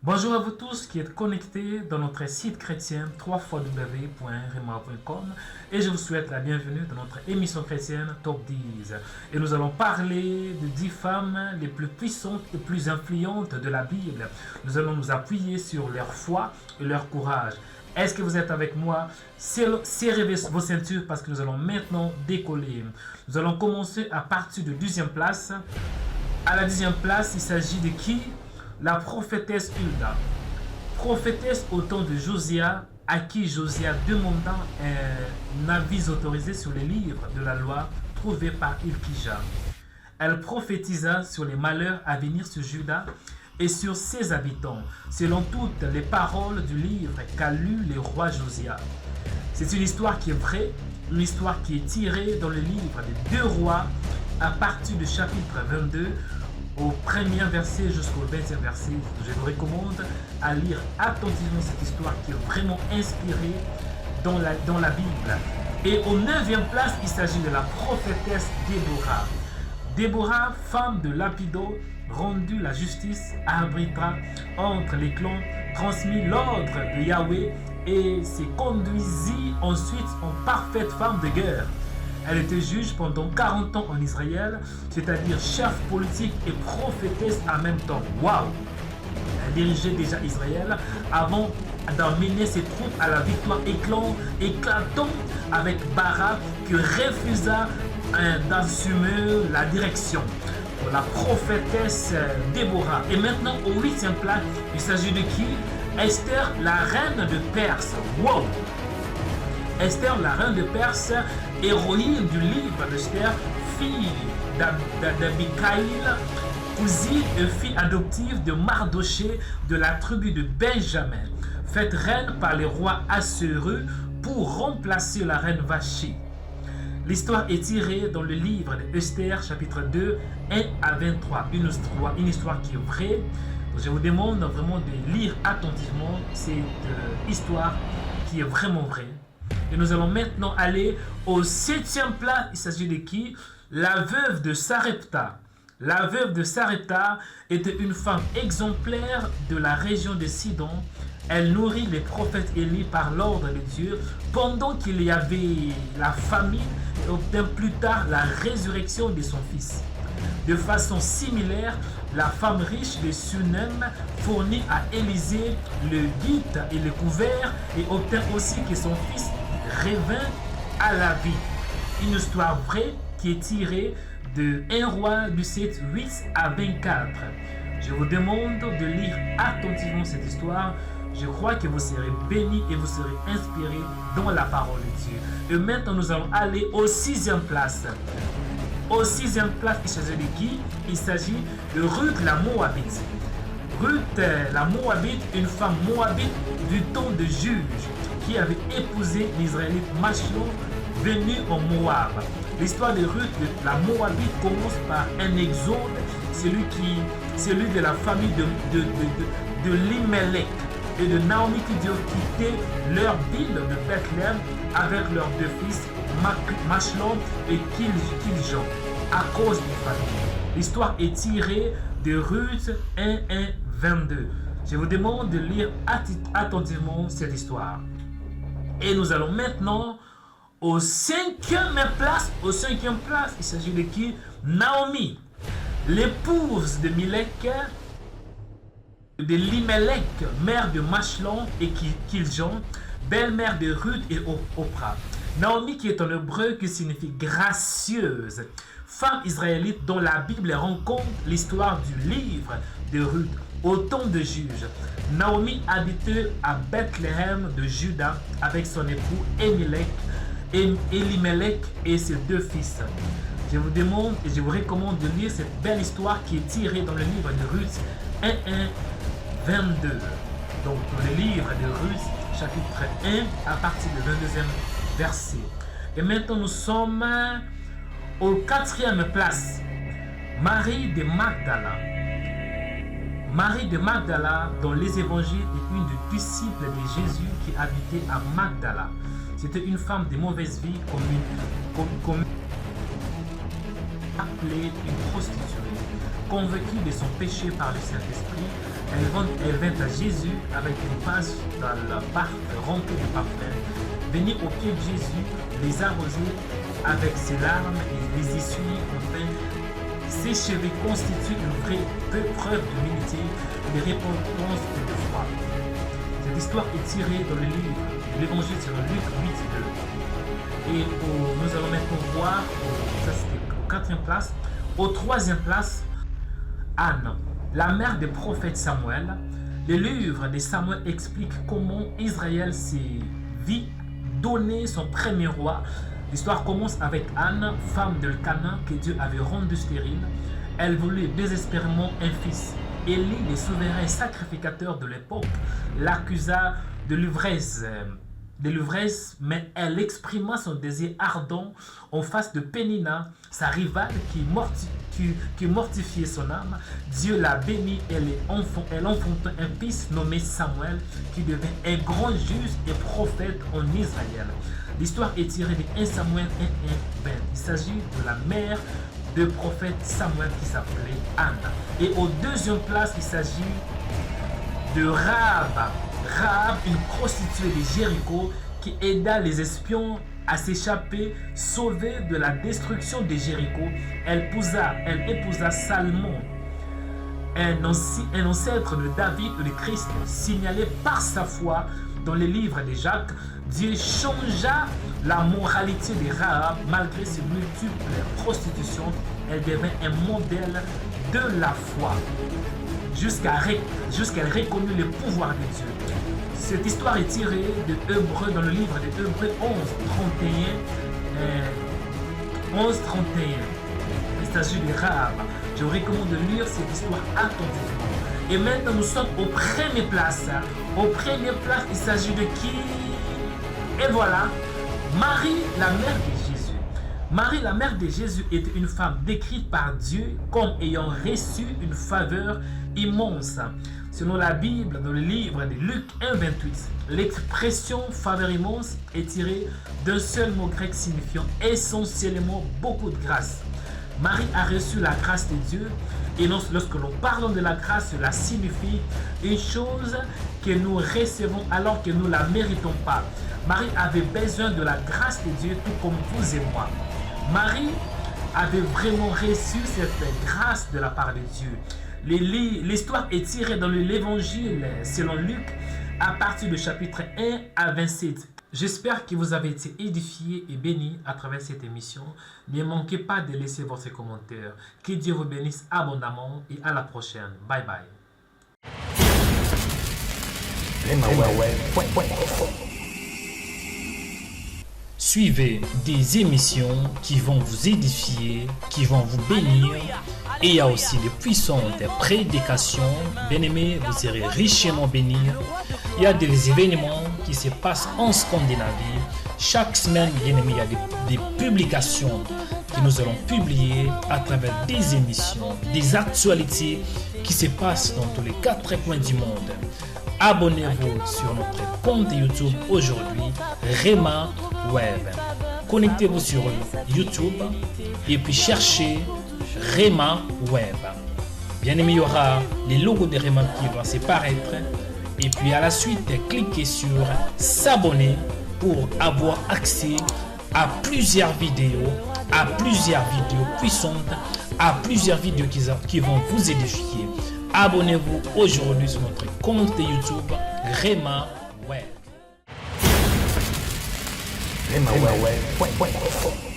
Bonjour à vous tous qui êtes connectés dans notre site chrétien www.rema.com et je vous souhaite la bienvenue dans notre émission chrétienne Top 10. Et nous allons parler de 10 femmes les plus puissantes et plus influentes de la Bible. Nous allons nous appuyer sur leur foi et leur courage. Est-ce que vous êtes avec moi? Serrez vos ceintures parce que nous allons maintenant décoller. Nous allons commencer à partir de 10e place. À la 10e place, il s'agit de qui? La prophétesse Hulda, prophétesse au temps de Josia, à qui Josia demanda un avis autorisé sur les livres de la loi trouvés par Hilkija. Elle prophétisa sur les malheurs à venir sur Juda et sur ses habitants, selon toutes les paroles du livre qu'a lu le roi Josia. C'est une histoire qui est vraie, une histoire qui est tirée dans le livre des 2 rois à partir du chapitre 22 au premier verset jusqu'au 20e verset. Je vous recommande à lire attentivement cette histoire qui est vraiment inspirée dans la Bible. Et au 9e place, il s'agit de la prophétesse Déborah. Déborah, femme de Lapido, rendue la justice, arbitra entre les clans, transmit l'ordre de Yahweh et se conduisit ensuite en parfaite femme de guerre. Elle était juge pendant 40 ans en Israël, c'est-à-dire chef politique et prophétesse en même temps. Waouh! Elle dirigeait déjà Israël avant d'emmener ses troupes à la victoire éclatante avec Barak qui refusa d'assumer la direction. La prophétesse Déborah. Et maintenant au 8e place, il s'agit de qui? Esther, la reine de Perse. Wow! Esther, la reine de Perse, héroïne du livre d'Esther, fille d'Abikaïl, cousine et fille adoptive de Mardoché de la tribu de Benjamin, faite reine par les rois Assuérus pour remplacer la reine Vachi. L'histoire est tirée dans le livre d'Esther, chapitre 2, 1 à 23. Une histoire qui est vraie. Je vous demande vraiment de lire attentivement cette histoire qui est vraiment vraie. Et nous allons maintenant aller au 7e place. Il s'agit de qui? La veuve de Sarepta. La veuve de Sarepta était une femme exemplaire de la région de Sidon. Elle nourrit les prophètes Élie par l'ordre de Dieu pendant qu'il y avait la famine et obtint plus tard la résurrection de son fils. De façon similaire, la femme riche de Sunem fournit à Élisée le guide et le couvert et obtint aussi que son fils revint à la vie. Une histoire vraie qui est tirée de 1 roi du 7, 8 à 24. Je vous demande de lire attentivement cette histoire. Je crois que vous serez bénis et vous serez inspirés dans la parole de Dieu. Et maintenant, nous allons aller au 6e place. Au 6e place, il s'agit de qui? Il s'agit de Ruth la Moabite. Ruth la Moabite, une femme moabite du temps de juge qui avait épousé l'Israélite Machlon venu en Moab. L'histoire de Ruth la Moabite commence par un exode, celui de la famille de Limelech et de Naomi qui doivent quitter leur ville de Bethléem avec leurs 2 fils, Machlon et Kiljon, à cause des familles. L'histoire est tirée de Ruth 1, 22. Je vous demande de lire attentivement cette histoire. Et nous allons maintenant au 5e place. Au 5e place, il s'agit de qui? Naomi, l'épouse de Limelech, mère de Machlon et Kiljon, belle-mère de Ruth et Oprah. Naomi, qui est en hébreu, qui signifie gracieuse, femme israélite dont la Bible rencontre l'histoire du livre de Ruth au temps de juge. Naomi habitait à Bethléem de Juda avec son époux Elimelech et ses 2 fils. Je vous demande et je vous recommande de lire cette belle histoire qui est tirée dans le livre de Ruth 1, 22. Donc dans le livre de Ruth, chapitre 1, à partir du 22e verset. Et maintenant nous sommes au 4e place. Marie de Magdala. Marie de Magdala, dans les évangiles, est une des disciples de Jésus qui habitait à Magdala. C'était une femme de mauvaise vie, comme appelée une prostituée. Convaincue de son péché par le Saint-Esprit, elle vint à Jésus avec une vase dans la barque remplie de parfums, venir au pied de Jésus, les arroser avec ses larmes et les essuyer enfin. Ses cheveux constituent une vraie preuve d'humilité, de repentance et de foi. Cette histoire est tirée dans le livre de l'Évangile selon Luc 8:2. Et nous allons maintenant voir, ça c'était au 4e place, au 3e place, Anne, la mère du prophète Samuel. Le livre de Samuel explique comment Israël s'est vu donner son premier roi. L'histoire commence avec Anne, femme de Cana que Dieu avait rendue stérile. Elle voulait désespérément un fils. Élie, le souverain sacrificateur de l'époque, l'accusa de l'ivresse, mais elle exprima son désir ardent en face de Pénina, sa rivale qui mortifiait son âme. Dieu l'a bénie et elle enfanta un fils nommé Samuel, qui devint un grand juge et prophète en Israël. L'histoire est tirée de 1 Samuel 1:20. Il s'agit de la mère du prophète Samuel qui s'appelait Anne. Et au 2e place, il s'agit de Rahab. Rahab, une prostituée de Jéricho qui aida les espions à s'échapper, sauvée de la destruction de Jéricho. Elle épousa Salmon, un ancêtre de David et de Christ, signalé par sa foi dans les livres de Jacques. Dieu changea la moralité de Rahab malgré ses multiples prostitutions. Elle devint un modèle de la foi jusqu'à reconnut le pouvoir de Dieu. Cette histoire est tirée de Hébreux dans le livre de Hébreux 11:31. Il s'agit de Rahab. Je vous recommande de lire cette histoire attentivement. Et maintenant, nous sommes aux premières places. Aux premières places, il s'agit de qui? Et voilà, Marie, la mère de Jésus. Marie, la mère de Jésus, était une femme décrite par Dieu comme ayant reçu une faveur immense. Selon la Bible, dans le livre de Luc 1:28, l'expression faveur immense est tirée d'un seul mot grec signifiant essentiellement beaucoup de grâce. Marie a reçu la grâce de Dieu, et lorsque nous parlons de la grâce, cela signifie une chose que nous recevons alors que nous ne la méritons pas. Marie avait besoin de la grâce de Dieu tout comme vous et moi. Marie avait vraiment reçu cette grâce de la part de Dieu. L'histoire est tirée dans l'Évangile selon Luc à partir du chapitre 1 à 27. J'espère que vous avez été édifiés et bénis à travers cette émission. Ne manquez pas de laisser votre commentaire. Que Dieu vous bénisse abondamment et à la prochaine. Bye bye. Suivez des émissions qui vont vous édifier, qui vont vous bénir. Et il y a aussi de puissantes prédications. Bien-aimés, vous serez richement bénis. Il y a des événements qui se passent en Scandinavie. Chaque semaine, bien-aimés, il y a des publications que nous allons publier à travers des émissions, des actualités qui se passent dans tous les 4 coins du monde. Abonnez-vous sur notre compte YouTube aujourd'hui, Rema Web. Connectez-vous sur YouTube et puis cherchez Rema Web. Bien aimé, il y aura les logos de Rema qui vont apparaître. Et puis à la suite, cliquez sur s'abonner pour avoir accès à plusieurs vidéos puissantes, à plusieurs vidéos qui vont vous édifier. Abonnez-vous aujourd'hui sur notre compte YouTube Rema Web. Rema Web.